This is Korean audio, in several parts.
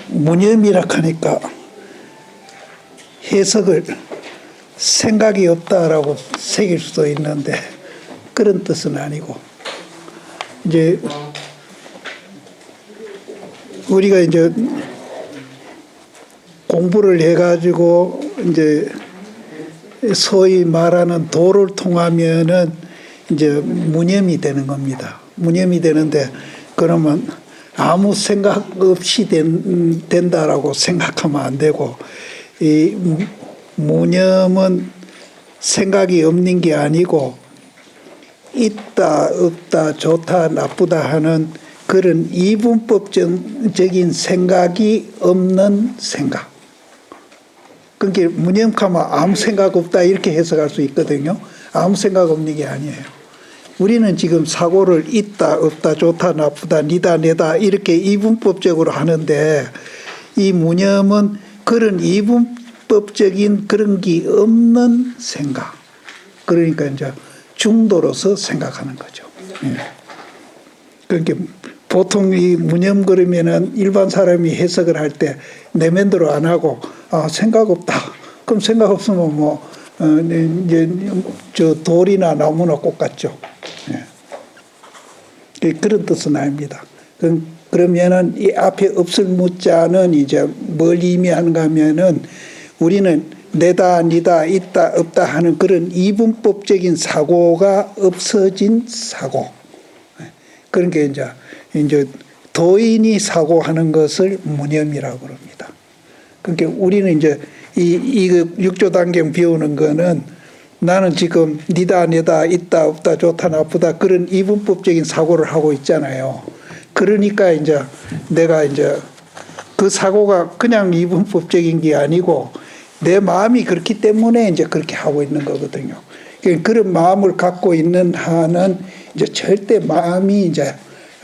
무념이라 하니까 해석을 생각이 없다라고 새길 수도 있는데 그런 뜻은 아니고, 이제 우리가 이제 공부를 해가지고 이제 소위 말하는 도를 통하면은 이제 무념이 되는 겁니다. 무념이 되는데, 그러면 아무 생각 없이 된다라고 생각하면 안 되고, 이 무념은 생각이 없는 게 아니고 있다 없다 좋다 나쁘다 하는 그런 이분법적인 생각이 없는 생각. 그러니까 무념하면 아무 생각 없다 이렇게 해석할 수 있거든요. 아무 생각 없는 게 아니에요. 우리는 지금 사고를 있다 없다 좋다 나쁘다 니다 내다 이렇게 이분법적으로 하는데, 이 무념은 그런 이분법적인 그런 게 없는 생각. 그러니까 이제 중도로서 생각하는 거죠. 예. 그러니까 보통 이 무념 그러면은 일반 사람이 해석을 할 때 내면대로 안 하고, 생각 없다. 그럼 생각 없으면 뭐 이제 저 돌이나 나무나 꽃 같죠. 예. 그런 뜻은 아닙니다. 그러면은 이 앞에 없을 무자는 이제 뭘 의미하는가 하면은, 우리는 내다 니다 있다 없다 하는 그런 이분법적인 사고가 없어진 사고. 그러니까 이제 도인이 사고하는 것을 무념이라고 그럽니다. 그러니까 우리는 이제 이 육조단경 배우는 거는, 나는 지금 니다 내다 있다 없다 좋다 나쁘다 그런 이분법적인 사고를 하고 있잖아요. 그러니까 이제 내가 이제 그 사고가 그냥 이분법적인 게 아니고 내 마음이 그렇기 때문에 이제 그렇게 하고 있는 거거든요. 그런 마음을 갖고 있는 한은 이제 절대 마음이 이제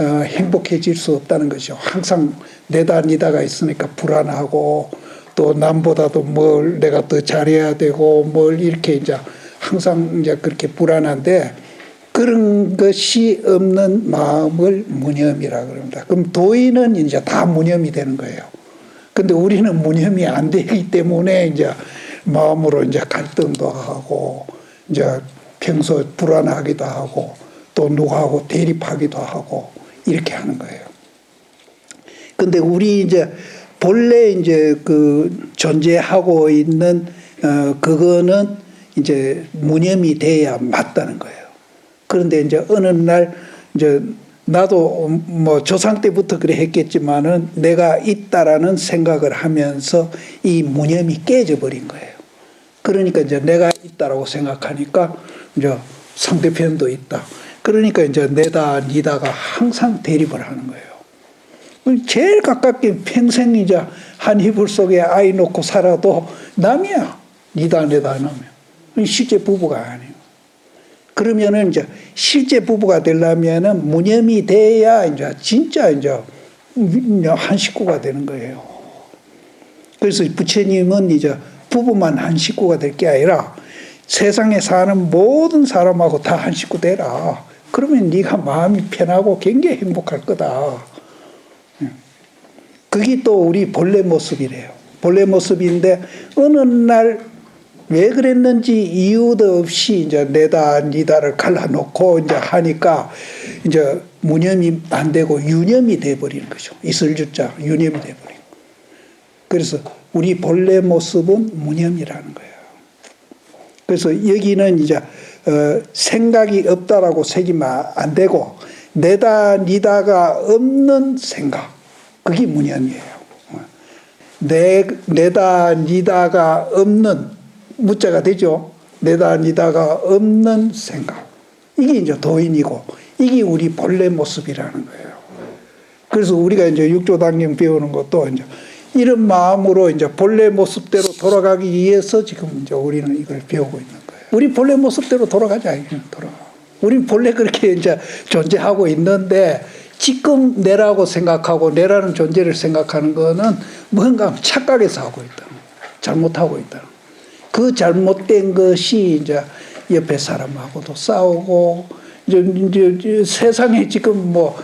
행복해질 수 없다는 것이죠. 항상 내다 니다가 있으니까 불안하고, 또 남보다도 뭘 내가 더 잘해야 되고 뭘 이렇게 이제 항상 이제 그렇게 불안한데, 그런 것이 없는 마음을 무념이라고 그럽니다. 그럼 도인은 이제 다 무념이 되는 거예요. 근데 우리는 무념이 안 되기 때문에 이제 마음으로 이제 갈등도 하고, 이제 평소 불안하기도 하고, 또 누구하고 대립하기도 하고, 이렇게 하는 거예요. 근데 우리 이제 본래 이제 그 존재하고 있는 그거는 이제 무념이 돼야 맞다는 거예요. 그런데 이제 어느 날 이제 나도 뭐 조상 때부터 그래 했겠지만은 내가 있다라는 생각을 하면서 이 무념이 깨져 버린 거예요. 그러니까 이제 내가 있다라고 생각하니까 이제 상대편도 있다. 그러니까 이제 내다 니다가 항상 대립을 하는 거예요. 제일 가깝게 평생 이제 한 이불 속에 아이 놓고 살아도 남이야. 니다 내다 남이야. 실제 부부가 아니에요. 그러면은 이제 실제 부부가 되려면은 무념이 돼야 이제 진짜 이제 한 식구가 되는 거예요. 그래서 부처님은 이제 부부만 한 식구가 될 게 아니라 세상에 사는 모든 사람하고 다 한 식구 되라. 그러면 네가 마음이 편하고 굉장히 행복할 거다. 그게 또 우리 본래 모습이래요. 본래 모습인데 어느 날 왜 그랬는지 이유도 없이 이제 내다 니다를 갈라놓고 이제 하니까 이제 무념이 안 되고 유념이 돼버리는 거죠. 있을 주자 유념이 돼버리고. 그래서 우리 본래 모습은 무념이라는 거예요. 그래서 여기는 이제 생각이 없다라고 새기면 안 되고, 내다 니다가 없는 생각, 그게 무념이에요. 내다 니다가 없는 무자가 되죠. 내다 니다가 없는 생각, 이게 이제 도인이고 이게 우리 본래 모습이라는 거예요. 그래서 우리가 이제 육조단경 배우는 것도 이제 이런 마음으로 이제 본래 모습대로 돌아가기 위해서 지금 이제 우리는 이걸 배우고 있는 거예요. 우리 본래 모습대로 돌아가자. 돌아가. 우리 본래 그렇게 이제 존재하고 있는데, 지금 내라고 생각하고 내라는 존재를 생각하는 거는 뭔가 착각해서 하고 있다. 잘못하고 있다. 그 잘못된 것이 이제 옆에 사람하고도 싸우고, 이제 세상에 지금 뭐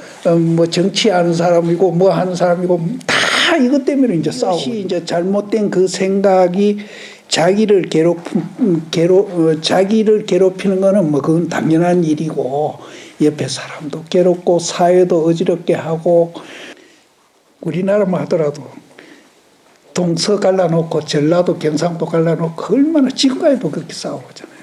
정치하는 사람이고 뭐 하는 사람이고 다 다 이것 때문에 이제 싸우고 이제 잘못된 그 생각이 자기를 자기를 괴롭히는 거는 뭐 그건 당연한 일이고 옆에 사람도 괴롭고 사회도 어지럽게 하고 우리나라만 하더라도 동서 갈라놓고 전라도 경상도 갈라놓고 얼마나 지금까지도 그렇게 싸우잖아요.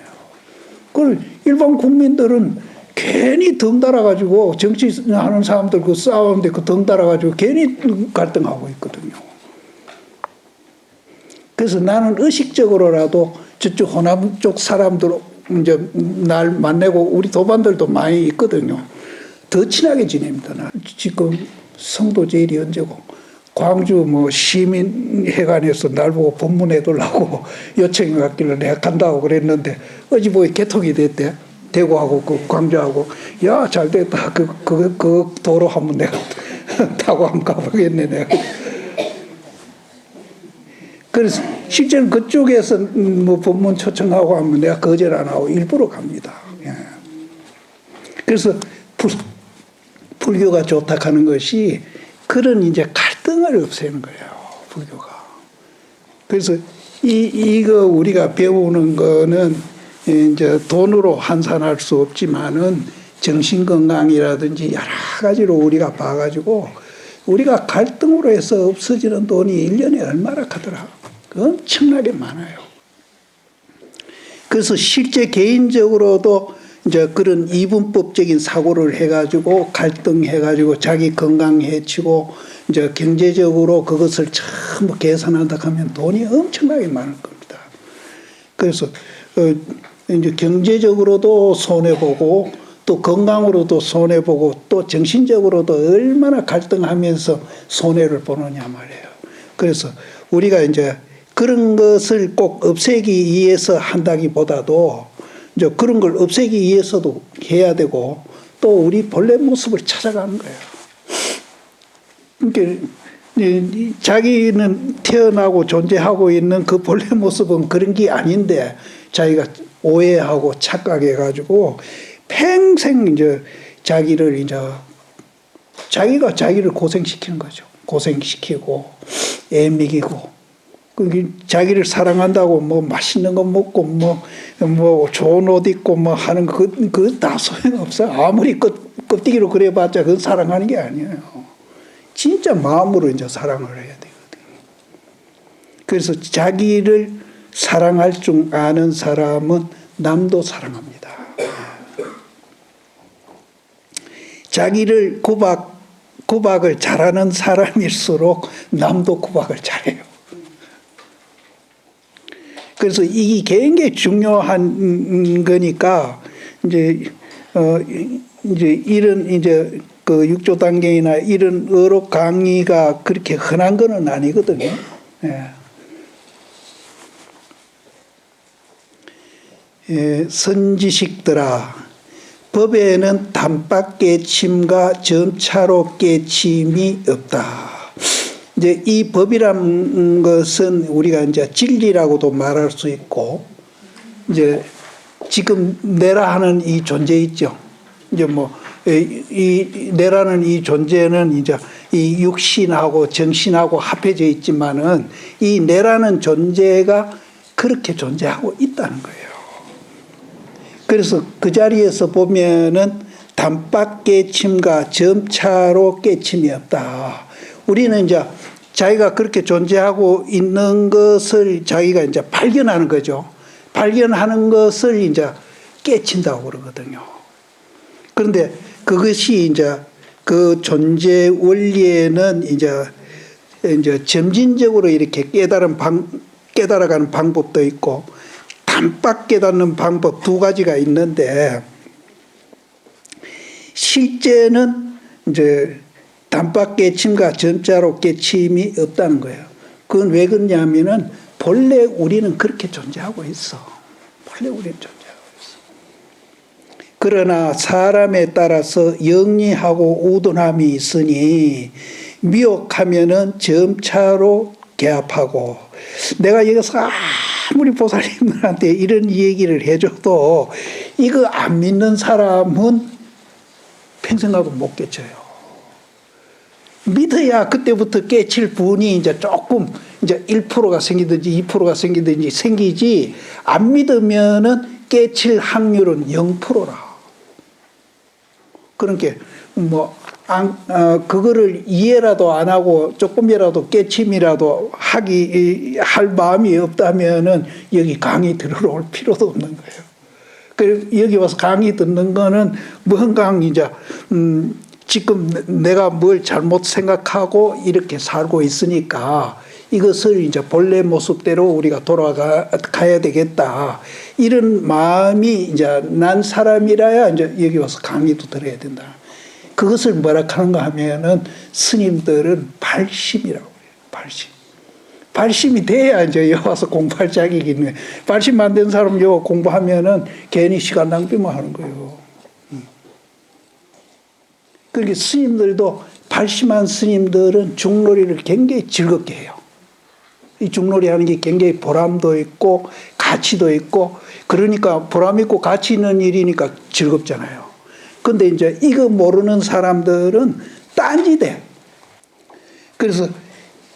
그걸 일반 국민들은 괜히 덩달아가지고 정치하는 사람들 그 싸우는데 그 덩달아가지고 괜히 갈등하고 있거든요. 그래서 나는 의식적으로라도 저쪽 호남 쪽 사람들 이제 날 만나고 우리 도반들도 많이 있거든요. 더 친하게 지냅니다. 나 지금 성도 제일이 언제고 광주 뭐 시민회관에서 날 보고 법문해달라고 요청이 왔길래 내가 간다고 그랬는데 어제 뭐 개통이 됐대. 대구하고 그 광주하고 야 잘됐다. 그 도로 한번 내가 타고 한번 가보겠네 내가. 그래서 실제는 그쪽에서 뭐 법문 초청하고 하면 내가 거절 안 하고 일부러 갑니다. 예. 그래서 불교가 좋다 하는 것이 그런 이제 갈등을 없애는 거예요. 불교가. 그래서 이거 우리가 배우는 거는 이제 돈으로 환산할 수 없지만은 정신 건강이라든지 여러 가지로 우리가 봐가지고 우리가 갈등으로 해서 없어지는 돈이 1년에 얼마나 하더라. 엄청나게 많아요. 그래서 실제 개인적으로도 이제 그런 이분법적인 사고를 해가지고 갈등해가지고 자기 건강 해치고 이제 경제적으로 그것을 전부 계산한다 하면 돈이 엄청나게 많을 겁니다. 그래서 이제 경제적으로도 손해보고 또 건강으로도 손해보고 또 정신적으로도 얼마나 갈등하면서 손해를 보느냐 말이에요. 그래서 우리가 이제 그런 것을 꼭 없애기 위해서 한다기보다도 이제 그런 걸 없애기 위해서도 해야 되고 또 우리 본래 모습을 찾아가는 거예요. 그러니까 자기는 태어나고 존재하고 있는 그 본래 모습은 그런 게 아닌데 자기가 오해하고 착각해가지고 평생 이제 자기를 자기가 자기를 고생시키는 거죠. 고생시키고 애먹이고 자기를 사랑한다고 뭐 맛있는 거 먹고 뭐 좋은 옷 입고 뭐 하는 그 다 소용없어요. 아무리 껍데기로 그래봤자 그건 사랑하는 게 아니에요. 진짜 마음으로 이제 사랑을 해야 되거든요. 그래서 자기를 사랑할 줄 아는 사람은 남도 사랑합니다. 자기를 구박을 잘하는 사람일수록 남도 구박을 잘해요. 그래서 이게 굉장히 중요한 거니까 이제 이런 그 육조단계이나 이런 의록 강의가 그렇게 흔한 거는 아니거든요. 예. 선지식들아, 법에는 단박 깨침과 점차로 깨침이 없다. 이제 이 법이란 것은 우리가 이제 진리라고도 말할 수 있고, 이제 지금 내라 하는 이 존재 있죠. 이제 이 내라는 이 존재는 이제 이 육신하고 정신하고 합해져 있지만은 이 내라는 존재가 그렇게 존재하고 있다는 거예요. 그래서 그 자리에서 보면은 단박 깨침과 점차로 깨침이 없다. 우리는 이제 자기가 그렇게 존재하고 있는 것을 자기가 이제 발견하는 거죠. 발견하는 것을 이제 깨친다고 그러거든요. 그런데 그것이 이제 그 존재 원리에는 이제 점진적으로 이렇게 깨달아가는 방법도 있고 단박 깨닫는 방법 두 가지가 있는데 실제는 이제 단박 깨침과 점자로 깨침이 없다는 거예요. 그건 왜 그러냐면은 본래 우리는 그렇게 존재하고 있어. 본래 우리는 존재하고 있어. 그러나 사람에 따라서 영리하고 우둔함이 있으니 미혹하면은 점차로 개합하고 내가 여기서 아무리 보살님들한테 이런 얘기를 해줘도 이거 안 믿는 사람은 평생 가도 못 깨쳐요. 믿어야 그때부터 깨칠 분이 이제 조금 이제 1%가 생기든지 2%가 생기든지 생기지, 안 믿으면은 깨칠 확률은 0%라. 그러니까 그거를 이해라도 안 하고 조금이라도 깨침이라도 할 마음이 없다면은 여기 강의 들으러 올 필요도 없는 거예요. 그 여기 와서 강의 듣는 거는 뭔가 이제 지금 내가 뭘 잘못 생각하고 이렇게 살고 있으니까 이것을 이제 본래 모습대로 우리가 돌아가야 되겠다. 이런 마음이 이제 난 사람이라야 이제 여기 와서 강의도 들어야 된다. 그것을 뭐라 하는가 하면은 스님들은 발심이라고 해요. 발심. 발심이 돼야 이제 여기 와서 공부할 자격이 있는 거예요. 발심 안 된 사람 여기 공부하면은 괜히 시간 낭비만 하는 거예요. 그러니까 스님들도 발심한 스님들은 중놀이를 굉장히 즐겁게 해요. 이 중놀이 하는 게 굉장히 보람도 있고 가치도 있고, 그러니까 보람 있고 가치 있는 일이니까 즐겁잖아요. 근데 이제 이거 모르는 사람들은 딴지대. 그래서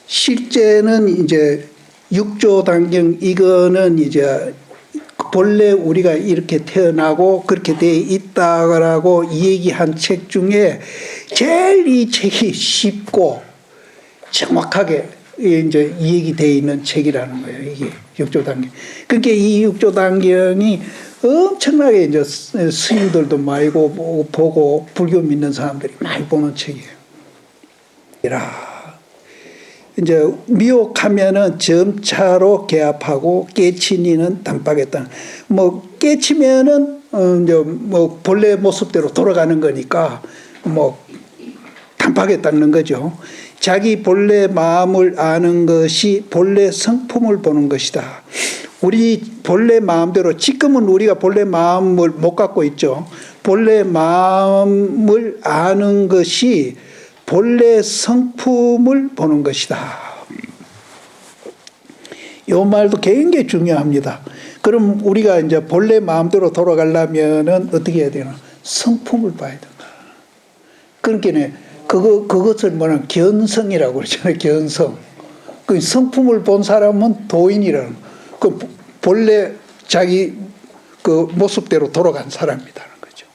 실제는 이제 육조단경, 이거는 이제 본래 우리가 이렇게 태어나고 그렇게 돼 있다라고 얘기한 책 중에 제일 이 책이 쉽고 정확하게 이제 얘기되어 있는 책이라는 거예요. 이게 육조단경. 그러니까 이 육조단경이 엄청나게 이제 스님들도 많이 보고 불교 믿는 사람들이 많이 보는 책이에요. 이제 미혹하면은 점차로 개합하고 깨치니는 단박했다. 깨치면은 이제 본래 모습대로 돌아가는 거니까 단박했다는 거죠. 자기 본래 마음을 아는 것이 본래 성품을 보는 것이다. 우리 본래 마음대로, 지금은 우리가 본래 마음을 못 갖고 있죠. 본래 마음을 아는 것이 본래 성품을 보는 것이다. 이 말도 굉장히 중요합니다. 그럼 우리가 이제 본래 마음대로 돌아가려면은 어떻게 해야 되나? 성품을 봐야 된다. 그러니까 그것을 뭐냐, 견성이라고 그러잖아요. 견성. 그 성품을 본 사람은 도인이라는, 그 본래 자기 그 모습대로 돌아간 사람이라는 거죠.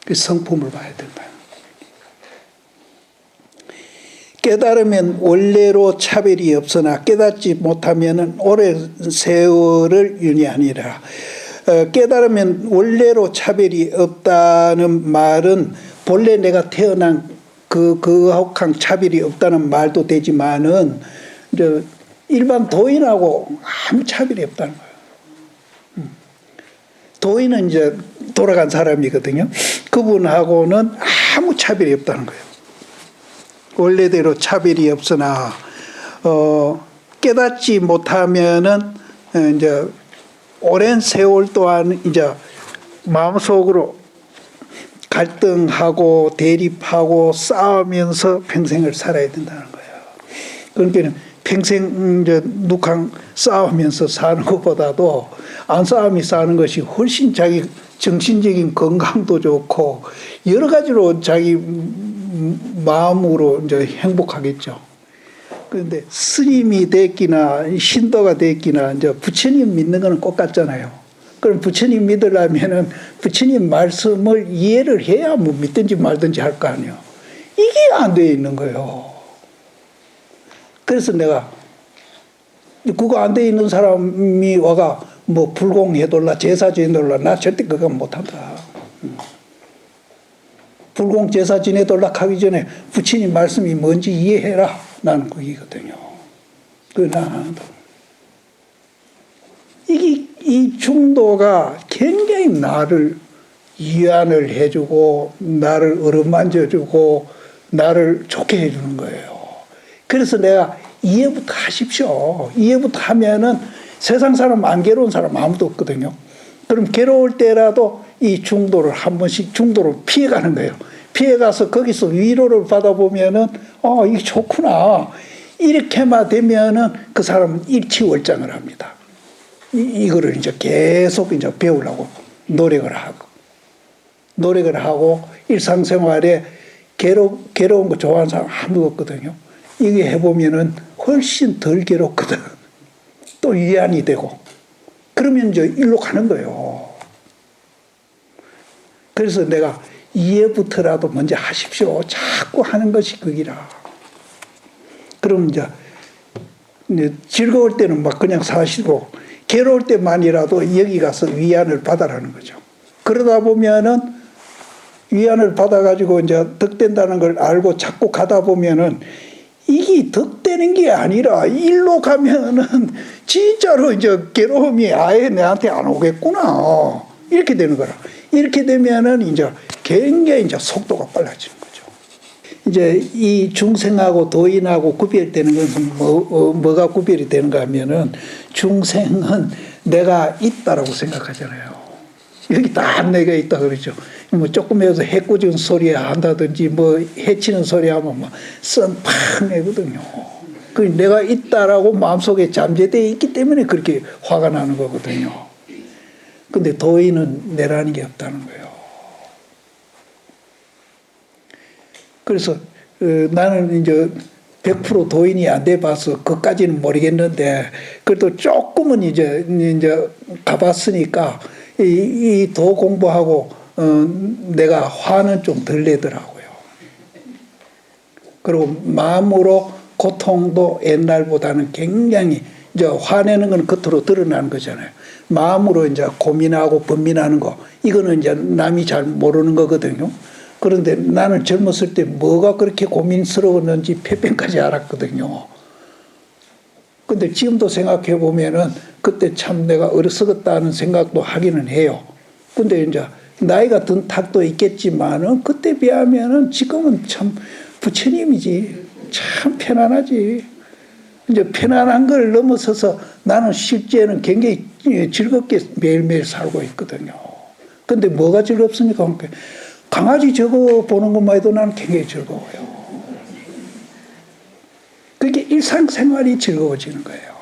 그 성품을 봐야 된다. 깨달으면 원래로 차별이 없으나 깨닫지 못하면 오랜 세월을 윤회하니라. 깨달으면 원래로 차별이 없다는 말은 본래 내가 태어난 그하고 차별이 없다는 말도 되지만은 이제 일반 도인하고 아무 차별이 없다는 거예요. 도인은 이제 돌아간 사람이거든요. 그분하고는 아무 차별이 없다는 거예요. 원래대로 차별이 없으나 깨닫지 못하면은 이제 오랜 세월 동안 이제 마음속으로 갈등하고 대립하고 싸우면서 평생을 살아야 된다는 거예요. 그러니까 평생 이제 누강 싸우면서 사는 것보다도 안 싸우며 사는 것이 훨씬 자기 정신적인 건강도 좋고 여러 가지로 자기 마음으로 이제 행복하겠죠. 그런데 스님이 됐기나 신도가 됐기나 이제 부처님 믿는 거는 똑같잖아요. 그럼 부처님 믿으려면은 부처님 말씀을 이해를 해야 뭐 믿든지 말든지 할 거 아니에요. 이게 안 돼 있는 거예요. 그래서 내가 그거 안 돼 있는 사람이 와가 뭐 불공해돌라 제사 지내돌라, 나 절대 그거 못한다. 불공 제사 지내돌라 하기 전에 부처님 말씀이 뭔지 이해해라. 나는 그이거든요. 이 중도가 굉장히 나를 위안을 해주고 나를 어루만져주고 나를 좋게 해주는 거예요. 그래서 내가 이해부터 하십시오. 이해부터 하면은 세상 사람 안 괴로운 사람 아무도 없거든요. 그럼 괴로울 때라도 이 중도를 한 번씩 중도를 피해가는 거예요. 피해가서 거기서 위로를 받아보면은 이게 좋구나. 이렇게만 되면은 그 사람은 일치월장을 합니다. 이거를 이제 계속 이제 배우려고 노력을 하고 일상생활에 괴로운 거 좋아하는 사람 아무도 없거든요. 이게 해보면은 훨씬 덜 괴롭거든. 또 위안이 되고. 그러면 이제 일로 가는 거예요. 그래서 내가 이해부터라도 먼저 하십시오. 자꾸 하는 것이 그기라. 그럼 이제 즐거울 때는 막 그냥 사시고, 괴로울 때만이라도 여기 가서 위안을 받아라는 거죠. 그러다 보면은 위안을 받아가지고 이제 덕된다는 걸 알고 자꾸 가다 보면은 이게 덕되는 게 아니라 일로 가면은 진짜로 이제 괴로움이 아예 내한테 안 오겠구나. 이렇게 되는 거라. 이렇게 되면은 이제 굉장히 이제 속도가 빨라지는 거죠. 이제 이 중생하고 도인하고 구별되는 것은 뭐가 구별이 되는가 하면은 중생은 내가 있다라고 생각하잖아요. 여기 다 내가 있다 그러죠. 뭐 조금이라도 해꾸진 소리 한다든지 뭐 해치는 소리 하면 막 썬팡 내거든요. 그 내가 있다라고 마음속에 잠재되어 있기 때문에 그렇게 화가 나는 거거든요. 근데 도인은 내라는 게 없다는 거예요. 그래서 나는 이제 100% 도인이 안 돼 봐서 그까지는 모르겠는데 그래도 조금은 이제 가봤으니까 이 도 공부하고 내가 화는 좀 덜 내더라고요. 그리고 마음으로 고통도 옛날보다는 굉장히 이제 화내는 건 겉으로 드러나는 거잖아요. 마음으로 이제 고민하고 번민하는 거 이거는 이제 남이 잘 모르는 거거든요. 그런데 나는 젊었을 때 뭐가 그렇게 고민스러웠는지 폐변까지 알았거든요. 근데 지금도 생각해 보면은 그때 참 내가 어리석었다는 생각도 하기는 해요. 근데 이제 나이가 든 탓도 있겠지만은 그때 비하면은 지금은 참 부처님이지. 참 편안하지. 이제 편안한 걸 넘어서서 나는 실제는 굉장히 즐겁게 매일매일 살고 있거든요. 근데 뭐가 즐겁습니까? 강아지 저거 보는 것만 해도 나는 굉장히 즐거워요. 그게 일상생활이 즐거워지는 거예요.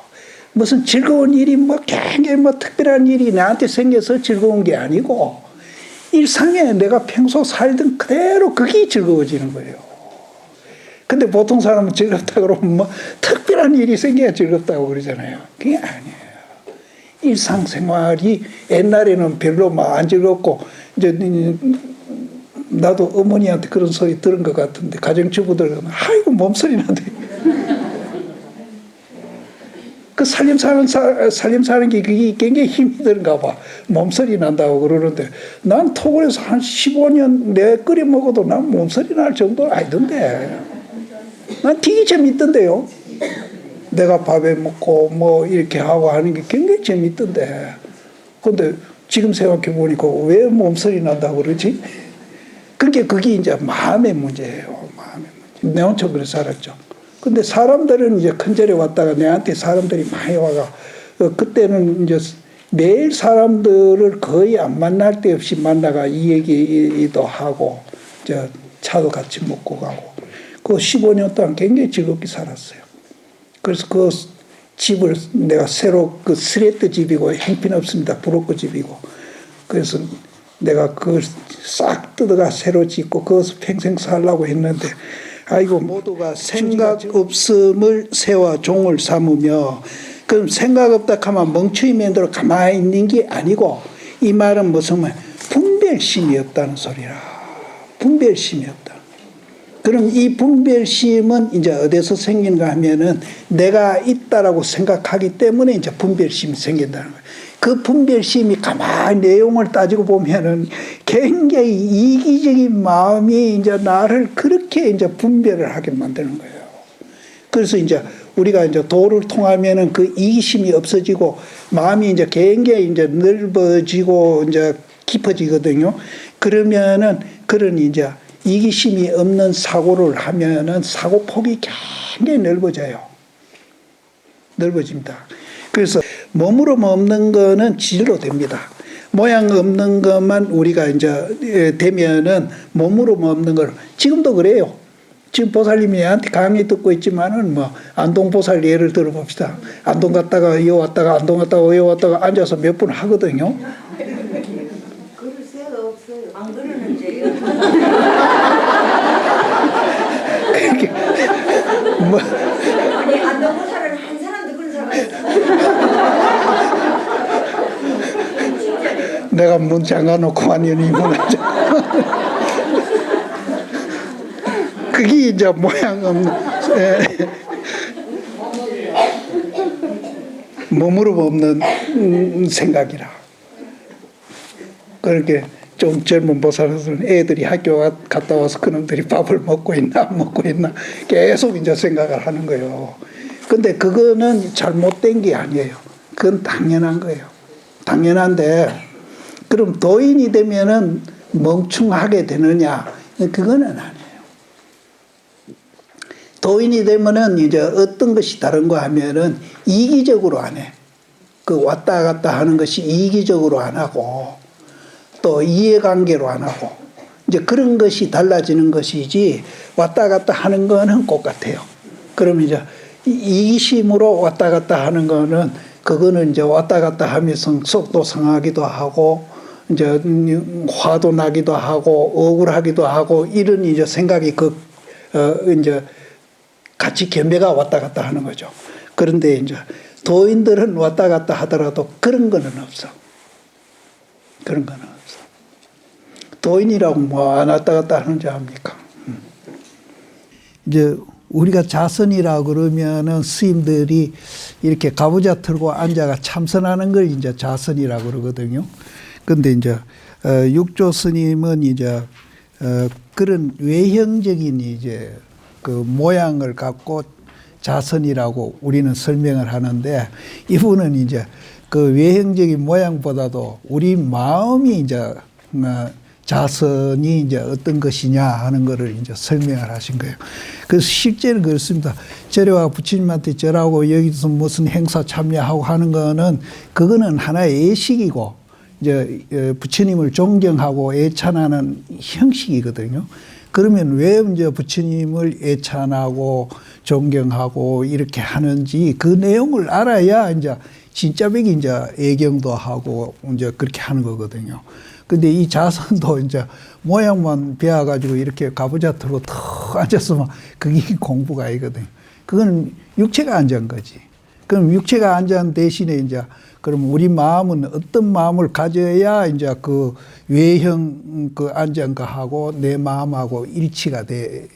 무슨 즐거운 일이 뭐 굉장히 뭐 특별한 일이 나한테 생겨서 즐거운 게 아니고 일상에 내가 평소 살던 그대로 그게 즐거워지는 거예요. 근데 보통 사람은 즐겁다 그러면 뭐 특별한 일이 생겨야 즐겁다고 그러잖아요. 그게 아니에요. 일상생활이 옛날에는 별로 막 안 즐겁고 이제 나도 어머니한테 그런 소리 들은 것 같은데 가정주부들 아이고 몸소리 나대. 그 살림 사는 게 그게 굉장히 힘이 드는가 봐. 몸소리 난다고 그러는데 난 토굴에서 한 15년 내 끓여 먹어도 난 몸소리 날 정도는 아니던데. 난 되게 재밌던데요. 내가 밥에 먹고 뭐 이렇게 하고 하는 게 굉장히 재밌던데. 근데 지금 생각해 보니까 왜 몸소리 난다고 그러지? 그게 이제 마음의 문제예요. 마음의 문제. 내 혼자 그래 살았죠. 근데 사람들은 이제 큰 절에 왔다가 내한테 사람들이 많이 와가 그때는 이제 매일 사람들을 거의 안 만날 데 없이 만나가 이 얘기도 하고 저 차도 같이 먹고 가고 그 15년 동안 굉장히 즐겁게 살았어요. 그래서 그 집을 내가 새로 그 스레트 집이고 형편없습니다. 브로커 집이고 그래서 내가 그걸 싹 뜯어가 새로 짓고 거기서 평생 살라고 했는데 아이고 모두가 생각 없음을 새와 종을 삼으며 그럼 생각 없다 하면 멍청이 맨대로 가만히 있는 게 아니고 이 말은 무슨 말 분별심이 없다는 소리라. 분별심이 없다. 그럼 이 분별심은 이제 어디서 생기는가 하면은 내가 있다라고 생각하기 때문에 이제 분별심이 생긴다는 거예요. 그 분별심이 가만히 내용을 따지고 보면은 굉장히 이기적인 마음이 이제 나를 그렇게 이제 분별을 하게 만드는 거예요. 그래서 이제 우리가 이제 도를 통하면은 그 이기심이 없어지고 마음이 이제 굉장히 이제 넓어지고 이제 깊어지거든요. 그러면은 그런 이제 이기심이 없는 사고를 하면은 사고 폭이 굉장히 넓어져요. 넓어집니다. 그래서 몸으로 없는 거는 질로 됩니다. 모양 없는 것만 우리가 이제 되면은 몸으로 없는 걸 지금도 그래요. 지금 보살님이 나한테 강의 듣고 있지만은 뭐 안동 보살 예를 들어봅시다. 안동 갔다가 이어 왔다가 안동 갔다가 이어 왔다가 앉아서 몇 분 하거든요. 그럴 새가 없어요. 안 그러는데요. 아니 안동고사를 한 사람도 그런 사람이 있어. 내가 문 잠가놓고 완전히 문을 그게 이제 모양 없는 머무름 없는 생각이라. 그렇게 좀 젊은 보살들은 애들이 학교 갔다 와서 그놈들이 밥을 먹고 있나 안 먹고 있나 계속 이제 생각을 하는 거예요. 근데 그거는 잘못된 게 아니에요. 그건 당연한 거예요. 당연한데 그럼 도인이 되면은 멍충하게 되느냐? 그거는 아니에요. 도인이 되면은 이제 어떤 것이 다른가 하면은 이기적으로 안 해. 그 왔다 갔다 하는 것이 이기적으로 안 하고 또 이해관계로 안 하고 이제 그런 것이 달라지는 것이지 왔다 갔다 하는 거는 똑같아요. 그럼 이제 이기심으로 왔다 갔다 하는 거는 그거는 이제 왔다 갔다 하면서 속도 상하기도 하고 이제 화도 나기도 하고 억울하기도 하고 이런 이제 생각이 이제 같이 겸배가 왔다 갔다 하는 거죠. 그런데 이제 도인들은 왔다 갔다 하더라도 그런 거는 없어. 그런 거는 없어. 도인이라고 뭐 안 왔다 갔다 하는지 압니까? 이제 우리가 자선이라고 그러면은 스님들이 이렇게 가부좌 틀고 앉아가 참선하는 걸 이제 자선이라고 그러거든요. 근데 이제 육조 스님은 이제 그런 외형적인 이제 그 모양을 갖고 자선이라고 우리는 설명을 하는데 이분은 이제 그 외형적인 모양보다도 우리 마음이 이제 자선이 이제 어떤 것이냐 하는 것을 이제 설명을 하신 거예요. 그래서 실제는 그렇습니다. 절에와 부처님한테 절하고 여기서 무슨 행사 참여하고 하는 거는 그거는 하나의 예식이고 이제 부처님을 존경하고 애찬하는 형식이거든요. 그러면 왜 이제 부처님을 애찬하고 존경하고 이렇게 하는지 그 내용을 알아야 이제 진짜백이 이제 애경도 하고 이제 그렇게 하는 거거든요. 근데 이 자선도 이제 모양만 배워가지고 이렇게 가부좌 틀고 턱 앉았으면 그게 공부가 아니거든요. 그건 육체가 앉은 거지. 그럼 육체가 앉은 대신에 이제 그럼 우리 마음은 어떤 마음을 가져야 이제 그 외형 그 앉은 거하고 내 마음하고 일치가 돼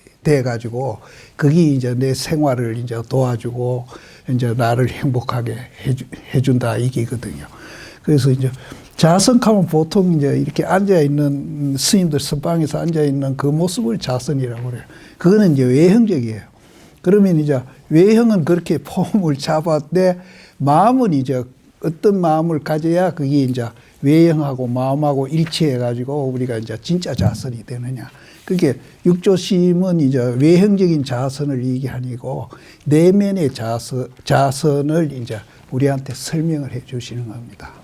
가지고 그게 이제 내 생활을 이제 도와주고 이제 나를 행복하게 해준다 이게거든요. 그래서 이제 자선하면 보통 이제 이렇게 앉아 있는 스님들 선방에서 앉아 있는 그 모습을 자선이라고 그래요. 그거는 이제 외형적이에요. 그러면 이제 외형은 그렇게 폼을 잡았는데 마음은 이제 어떤 마음을 가져야 그게 이제 외형하고 마음하고 일치해가지고 우리가 이제 진짜 자선이 되느냐. 그게 육조심은 이제 외형적인 자선을 얘기하니고 내면의 자선을 이제 우리한테 설명을 해 주시는 겁니다.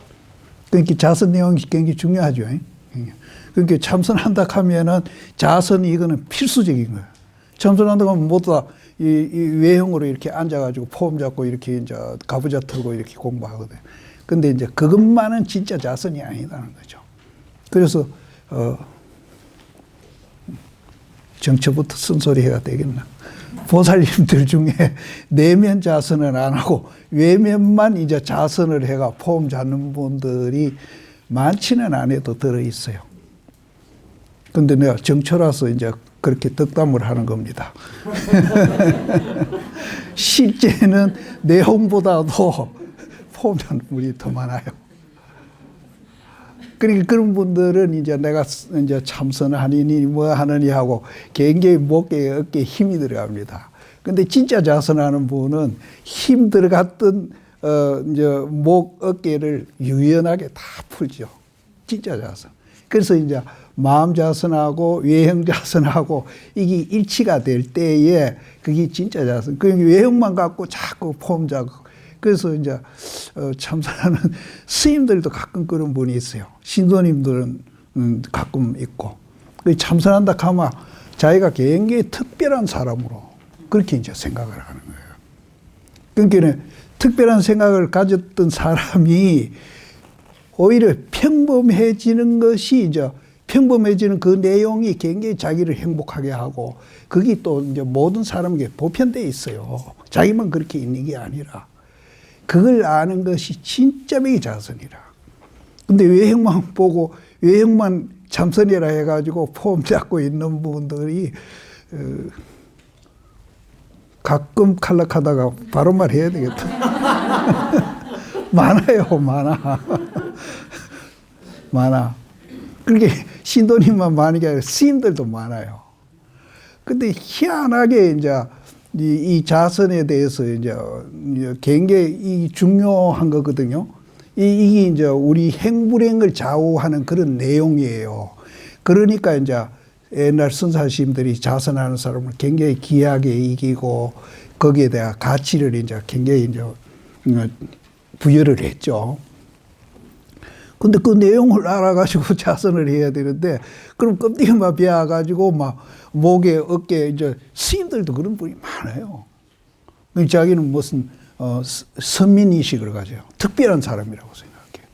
그러니까 자선 내용이 굉장히 중요하죠. 그러니까 참선한다 하면은 자선이 이거는 필수적인 거예요. 참선한다 하면 모두 다 이 외형으로 이렇게 앉아가지고 폼 잡고 이렇게 이제 가부좌 틀고 이렇게 공부하거든요. 근데 이제 그것만은 진짜 자선이 아니다는 거죠. 그래서, 정처부터 쓴소리 해야 되겠나. 보살님들 중에 내면 자선은 안 하고 외면만 이제 자선을 해가 폼 잡는 분들이 많지는 않아도 들어있어요. 근데 내가 정처라서 이제 그렇게 덕담을 하는 겁니다. 실제는 내용보다도 폼 잡는 분이 더 많아요. 그러니까 그런 분들은 이제 내가 이제 참선하느니 뭐 하느니 하고 굉장히 목에 어깨에 힘이 들어갑니다. 근데 진짜 자선하는 분은 힘 들어갔던 이제 목 어깨를 유연하게 다 풀죠. 진짜 자선. 그래서 이제 마음 자선하고 외형 자선하고 이게 일치가 될 때에 그게 진짜 자선. 그 외형만 갖고 자꾸 폼 잡고 그래서 이제 참선하는 스님들도 가끔 그런 분이 있어요. 신도님들은 가끔 있고. 참선한다 하면 자기가 굉장히 특별한 사람으로 그렇게 이제 생각을 하는 거예요. 그러니까 특별한 생각을 가졌던 사람이 오히려 평범해지는 것이 이제 평범해지는 그 내용이 굉장히 자기를 행복하게 하고 그게 또 이제 모든 사람에게 보편돼 있어요. 자기만 그렇게 있는 게 아니라 그걸 아는 것이 진짜 매기 자선이라. 근데 외형만 보고 외형만 참선이라 해가지고 폼 잡고 있는 분들이 가끔 탈락하다가 바로 말해야 되겠다. 많아요, 많아. 많아. 그렇게 신도님만 많은 게 아니라 스님들도 많아요. 근데 희한하게 이제 이 자선에 대해서 이제 굉장히 중요한 거거든요. 이게 이제 우리 행불행을 좌우하는 그런 내용이에요. 그러니까 이제 옛날 선사님들이 자선하는 사람을 굉장히 귀하게 이기고 거기에 대한 가치를 이제 굉장히 이제 부여를 했죠. 근데 그 내용을 알아가지고 자선을 해야 되는데, 그럼 껍데기만 베어가지고 막 목에 어깨에 이제 스님들도 그런 분이 많아요. 자기는 무슨 선민의식을 가져요. 특별한 사람이라고 생각해요.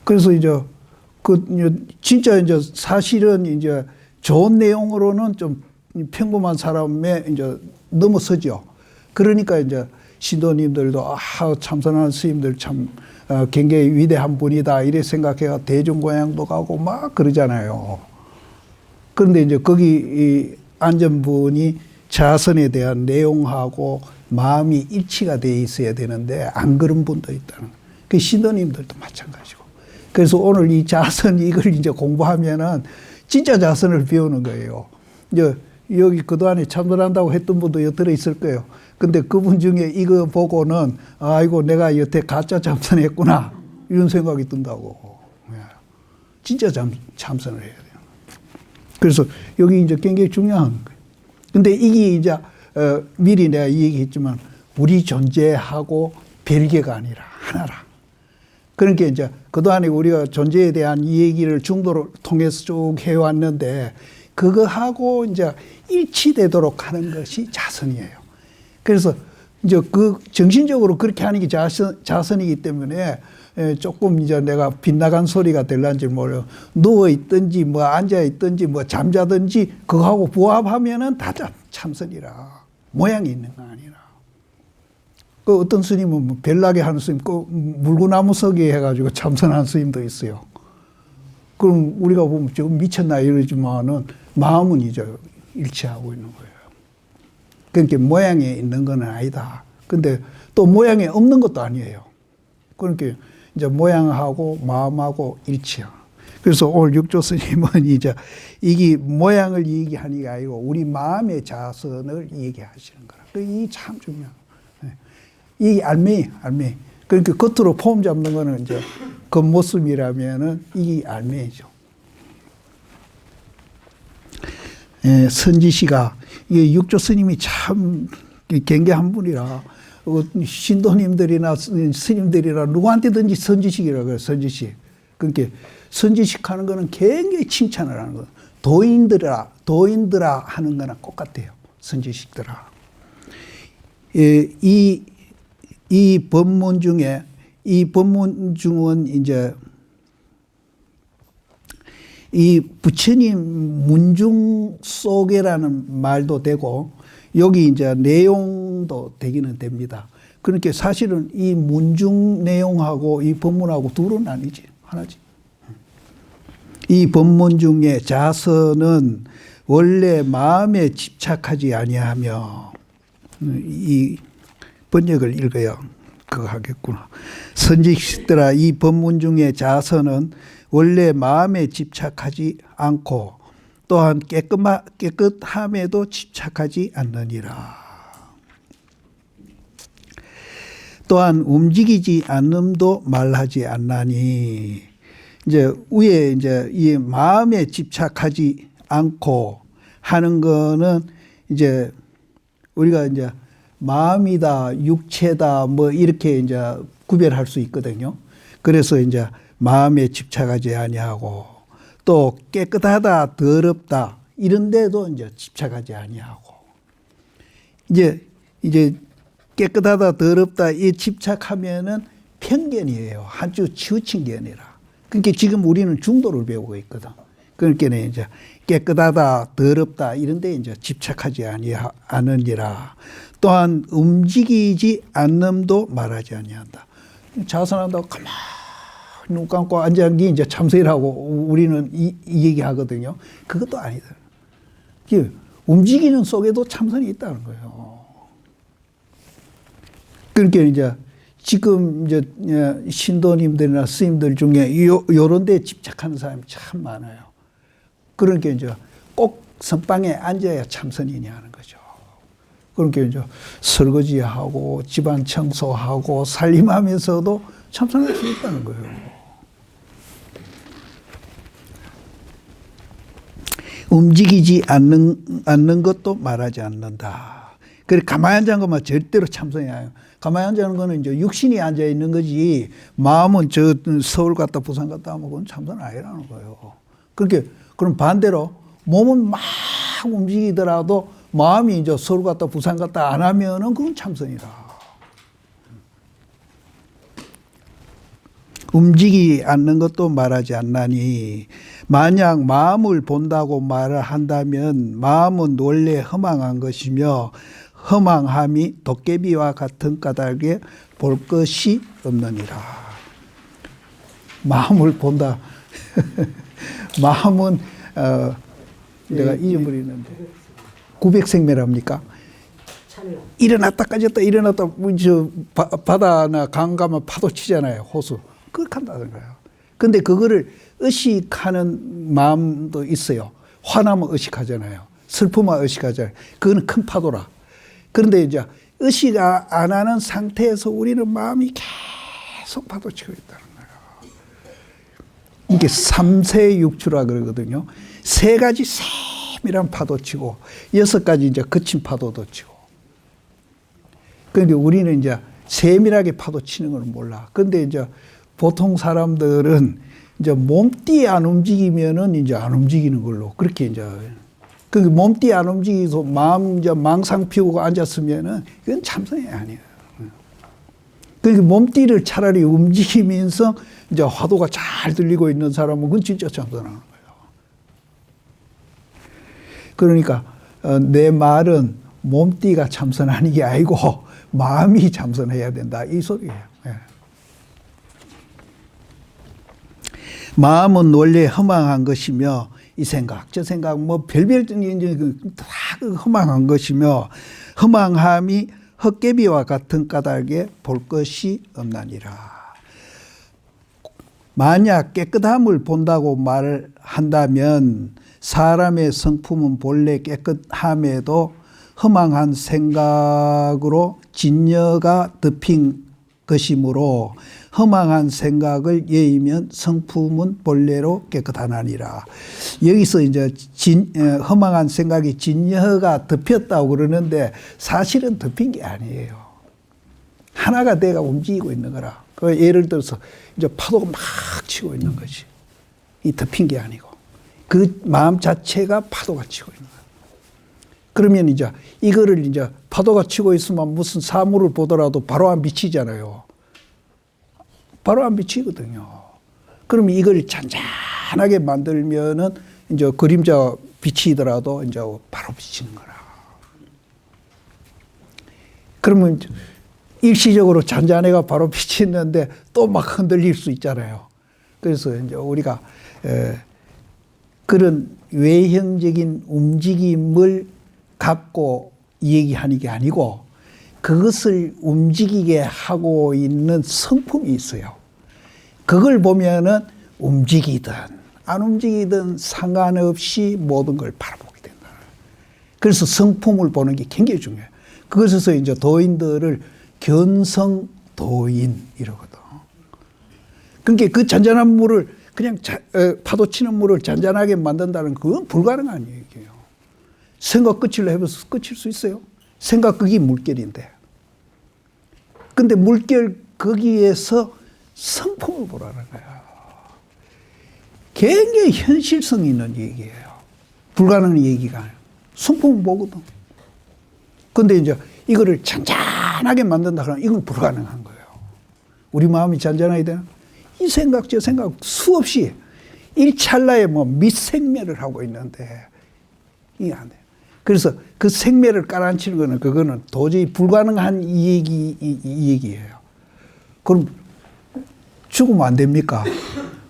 그래서 이제 진짜 이제 사실은 이제 좋은 내용으로는 좀 평범한 사람에 이제 넘어서죠. 그러니까 이제 신도님들도 참선하는 스님들 참 굉장히 위대한 분이다 이래 생각해가 대종고향도 가고 막 그러잖아요. 그런데 이제 거기 앉은 분이 자선에 대한 내용하고 마음이 일치가 돼 있어야 되는데 안 그런 분도 있다는. 그 신도님들도 마찬가지고. 그래서 오늘 이 자선 이걸 이제 공부하면은 진짜 자선을 배우는 거예요. 이제 여기 그동안에 참선한다고 했던 분도 여러 있을 거예요. 근데 그분 중에 이거 보고는 아이고 내가 여태 가짜 참선했구나 이런 생각이 든다고. 진짜 참선을 해야 돼요. 그래서 여기 이제 굉장히 중요한 거예요. 근데 이게 이제 미리 내가 얘기했지만 우리 존재하고 별개가 아니라 하나라. 그러니까 이제 그동안에 우리가 존재에 대한 이 얘기를 중도를 통해서 쭉 해왔는데 그거하고 이제 일치되도록 하는 것이 자선이에요. 그래서 이제 그 정신적으로 그렇게 하는 게 자선이기 때문에 조금 이제 내가 빗나간 소리가 될란지 몰라요. 누워 있든지 뭐 앉아 있든지 뭐 잠자든지 그거하고 부합하면은 다 참선이라. 모양이 있는 거 아니라. 그 어떤 스님은 뭐 별나게 하는 스님, 그 물구나무 서기 해가지고 참선하는 스님도 있어요. 그럼 우리가 보면 좀 미쳤나 이러지만은 마음은 이제 일치하고 있는 거예요. 그러니까 모양에 있는 건 아니다. 근데 또 모양에 없는 것도 아니에요. 그러니까 이제 모양하고 마음하고 일치야. 그래서 오늘 육조 스님은 이제 이게 모양을 얘기하는 게 아니고 우리 마음의 자선을 얘기하시는 거라. 이게 참 중요한. 이 알매. 그러니까 겉으로 폼 잡는 거는 이제 겉모습이라면은 이게 알매죠. 선지시가 이게 육조 스님이 참 경계한 분이라 신도님들이나 스님들이나 누구한테든지 선지식이라고 해요. 선지식. 그러니까 선지식 하는 거는 굉장히 칭찬을 하는 거예요. 도인들아 하는 거랑 똑같아요. 선지식들아. 이 법문 중에 이 법문 중은 이제 이 부처님 문중 속에라는 말도 되고 여기 이제 내용도 되기는 됩니다. 그러니까 사실은 이 문중 내용하고 이 법문하고 둘은 아니지. 하나지. 이 법문 중에 자선은 원래 마음에 집착하지 아니하며 이 번역을 읽어요. 그거 하겠구나. 선지식들아 이 법문 중에 자선은 원래 마음에 집착하지 않고 또한 깨끗함에도 집착하지 않느니라. 또한 움직이지 않음도 말하지 않나니 이제 위에 이제 이 마음에 집착하지 않고 하는 거는 이제 우리가 이제 마음이다, 육체다, 뭐 이렇게 이제 구별할 수 있거든요. 그래서 이제 마음에 집착하지 아니하고 또 깨끗하다, 더럽다 이런 데도 이제 집착하지 아니하고 이제 깨끗하다, 더럽다 이 집착하면은 편견이에요. 한쪽 치우친 게 아니라 그러니까 지금 우리는 중도를 배우고 있거든. 그러니까 이제 깨끗하다, 더럽다 이런 데 이제 집착하지 않으니라. 또한 움직이지 않음도 말하지 아니한다. 자선한다고 가만히 눈 감고 앉은 게 이제 참선이라고 우리는 이 얘기하거든요. 그것도 아니다. 움직이는 속에도 참선이 있다는 거예요. 그러니까 이제 지금 이제 신도님들이나 스님들 중에 요런 데 집착하는 사람이 참 많아요. 그러니까 이제 꼭 선방에 앉아야 참선이냐 하는 거죠. 그러니까 이제 설거지하고 집안 청소하고 살림하면서도 참선할 수 있다는 거예요. 움직이지 않는 것도 말하지 않는다. 그래 가만히 앉은 것만 절대로 참선이 아니에요. 가만히 앉는 거는 이제 육신이 앉아 있는 거지 마음은 저 서울 갔다 부산 갔다 하면 그건 참선 아니라는 거예요. 그렇게 그럼 반대로 몸은 막 움직이더라도 마음이 이제 서울 갔다 부산 갔다 안 하면은 그건 참선이다. 움직이지 않는 것도 말하지 않나니 만약 마음을 본다고 말을 한다면 마음은 원래 허망한 것이며 허망함이 도깨비와 같은 까닭에 볼 것이 없느니라. 마음을 본다. 마음은 내가 잊어버리는데 900생매랍니까? 일어났다 까졌다 일어났다 저 바다나 강 가면 파도 치잖아요. 호수. 그렇게 한다는 거예요. 근데 그거를 의식하는 마음도 있어요. 화나면 의식하잖아요. 슬프면 의식하잖아요. 그거는 큰 파도라. 그런데 이제 의식 안 하는 상태에서 우리는 마음이 계속 파도치고 있다는 거예요. 이게 삼세육추라 그러거든요. 세 가지 세밀한 파도치고 6가지 이제 거친 파도도 치고. 그런데 우리는 이제 세밀하게 파도치는 걸 몰라. 근데 이제 보통 사람들은 이제 몸띠 안 움직이면은 이제 안 움직이는 걸로 그렇게 이제 그 몸띠 안 움직이서 마음 이제 망상 피우고 앉았으면은 이건 참선이 아니에요. 그러니까 몸띠를 차라리 움직이면서 이제 화두가 잘 들리고 있는 사람은 그건 진짜 참선하는 거예요. 그러니까 내 말은 몸띠가 참선하는 게 아니고 마음이 참선해야 된다 이 소리예요. 예. 마음은 원래 허망한 것이며 이 생각 저 생각 뭐 별별 다 허망한 것이며 허망함이 헛개비와 같은 까닭에 볼 것이 없나니라. 만약 깨끗함을 본다고 말한다면 사람의 성품은 본래 깨끗함에도 허망한 생각으로 진여가 덮인 것이므로 허망한 생각을 예이면 성품은 본래로 깨끗하나니라. 여기서 이제 허망한 생각이 진여가 덮였다고 그러는데 사실은 덮인 게 아니에요. 하나가 내가 움직이고 있는 거라. 그 예를 들어서 이제 파도가 막 치고 있는 거지. 이 덮인 게 아니고 그 마음 자체가 파도가 치고 있는 거야. 그러면 이제 이거를 이제 파도가 치고 있으면 무슨 사물을 보더라도 바로 안 비치잖아요. 바로 안 비치거든요. 그러면 이걸 잔잔하게 만들면은 이제 그림자 비치더라도 이제 바로 비치는 거라. 그러면 일시적으로 잔잔해가 바로 비치는데 또 막 흔들릴 수 있잖아요. 그래서 이제 우리가 그런 외형적인 움직임을 갖고 얘기하는 게 아니고 그것을 움직이게 하고 있는 성품이 있어요. 그걸 보면은 움직이든 안 움직이든 상관없이 모든 걸 바라보게 된다. 그래서 성품을 보는 게 굉장히 중요해요. 그것에서 이제 도인들을 견성도인 이러거든. 그러니까 그 잔잔한 물을 그냥 파도 치는 물을 잔잔하게 만든다는 그건 불가능한 얘기예요. 생각 끝을 해봐서 끝일 수 있어요? 생각 그게 물결인데. 근데 물결 거기에서 성품을 보라는 거야. 굉장히 현실성 있는 얘기예요. 불가능한 얘기가 아니에요. 성품을 보거든. 근데 이제 이거를 잔잔하게 만든다 그러면 이건 불가능한 거예요. 우리 마음이 잔잔해야 되나? 이 생각 저 생각 수없이 일찰나에 뭐 미생멸을 하고 있는데 이게 안 돼요. 그래서 그 생멸을 깔아앉히는 거는 그거는 도저히 불가능한 이 얘기예요. 그럼 죽으면 안 됩니까?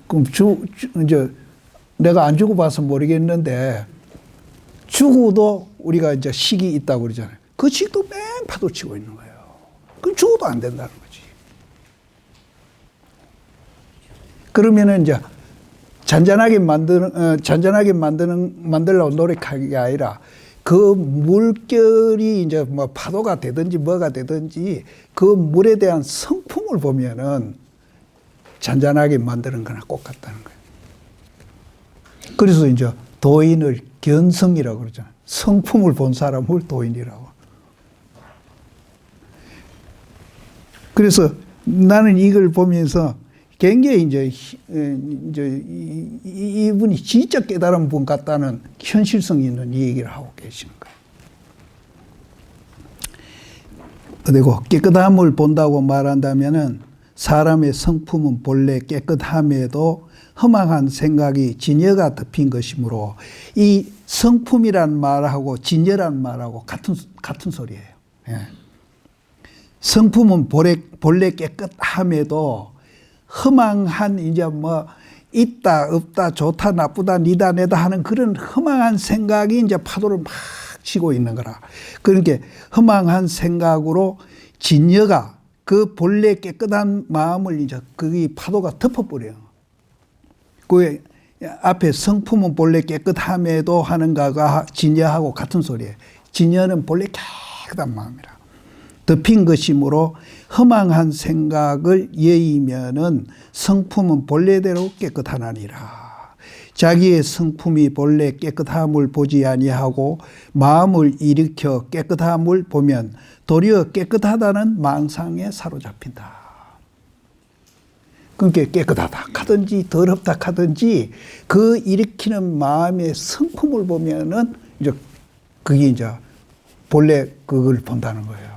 그럼 이제 내가 안 죽어봐서 모르겠는데 죽어도 우리가 이제 식이 있다고 그러잖아요. 그 식도 맹파도 치고 있는 거예요. 그럼 죽어도 안 된다는 거지. 그러면은 이제 잔잔하게 만들려고 노력하는 게 아니라 그 물결이 이제 뭐 파도가 되든지 뭐가 되든지 그 물에 대한 성품을 보면은 잔잔하게 만드는 거나 똑같다는 거예요. 그래서 이제 도인을 견성이라고 그러잖아요. 성품을 본 사람을 도인이라고. 그래서 나는 이걸 보면서 굉장히 이제 이분이 진짜 깨달은 분 같다는 현실성 있는 이 얘기를 하고 계시는 거예요. 그리고 깨끗함을 본다고 말한다면은 사람의 성품은 본래 깨끗함에도 험악한 생각이 진여가 덮인 것이므로 이 성품이란 말하고 진여란 말하고 같은 소리예요. 예. 성품은 본래 깨끗함에도 허망한 이제 뭐 있다 없다 좋다 나쁘다 니다 내다 하는 그런 허망한 생각이 이제 파도를 막 치고 있는 거라. 그러니까 허망한 생각으로 진여가 그 본래 깨끗한 마음을 이제 거기 파도가 덮어버려요. 그 앞에 성품은 본래 깨끗함에도 하는 거가 진여하고 같은 소리예요. 진여는 본래 깨끗한 마음이라. 덮인 것이므로 허망한 생각을 예이면은 성품은 본래대로 깨끗하나니라. 자기의 성품이 본래 깨끗함을 보지 아니하고 마음을 일으켜 깨끗함을 보면 도리어 깨끗하다는 망상에 사로잡힌다. 그러니까 깨끗하다 하든지 더럽다 하든지 그 일으키는 마음의 성품을 보면은 이제 그게 이제 본래 그걸 본다는 거예요.